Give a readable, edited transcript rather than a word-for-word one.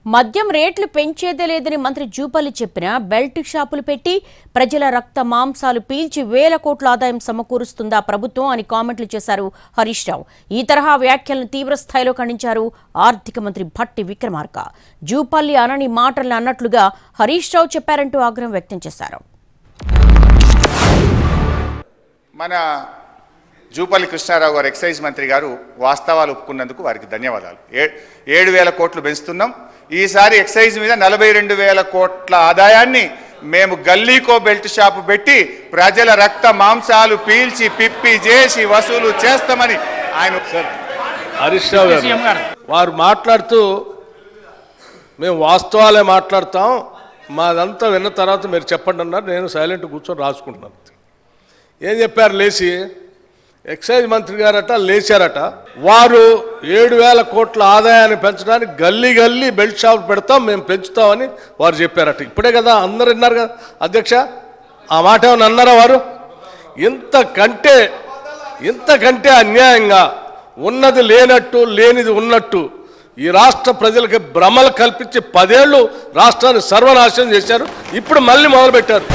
మద్యం రేట్లు పెంచేదే లేదని మంత్రి జూపల్లి చెప్పినా బెల్ట్ షాపులు పెట్టి ప్రజల రక్త మాంసాలు పీల్చి వేల కోట్ల ఆదాయం సమకూరుస్తుందా ప్రభుత్వం అని కామెంట్లు చేశారు హరీష్ రావు. ఈ తరహా వ్యాఖ్యలను తీవ్రస్థాయిలో ఖండించారు ఆర్థిక మంత్రి భట్టి విక్రమార్క. జూపల్లి అనని మాటలను అన్నట్లుగా హరీష్ రావు చెప్పారంటూ ఆగ్రహం వ్యక్తం చేశారు. మన జూపల్లి కృష్ణారావు గారు ఎక్సైజ్ మంత్రి గారు వాస్తవాలు ఒప్పుకున్నందుకు వారికి ధన్యవాదాలు. 7,000 కోట్లు పెంచుతున్నాం. ఈసారి ఎక్సైజ్ మీద 42,000 కోట్ల ఆదాయాన్ని మేము గల్లీకో బెల్ట్ షాపు పెట్టి ప్రజల రక్త మాంసాలు పీల్చి పిప్పి చేసి వసూలు చేస్తామని ఆయన హరీష్ రావు గారు వారు మాట్లాడుతూ మేము వాస్తవాలే మాట్లాడతాం, మాదంతా విన్న తర్వాత మీరు చెప్పండి అన్నారు. నేను సైలెంట్ కూర్చొని రాసుకుంటున్నాను. ఏం చెప్పారు? లేచి ఎక్సైజ్ మంత్రి గారట లేచారట, వారు 7,000 కోట్ల ఆదాయాన్ని పెంచడానికి గల్లీ గల్లీ బెల్ట్ షాప్ పెడతాం, మేము పెంచుతామని వారు చెప్పారట. ఇప్పుడే కదా అందరు విన్నారు కదా అధ్యక్ష, ఆ మాట ఏమన్నా అన్నారా వారు? ఇంతకంటే అన్యాయంగా ఉన్నది లేనట్టు లేనిది ఉన్నట్టు ఈ రాష్ట్ర ప్రజలకి భ్రమలు కల్పించి 10 ఏళ్ళు రాష్ట్రాన్ని సర్వనాశనం చేశారు. ఇప్పుడు మళ్ళీ మొదలుపెట్టారు.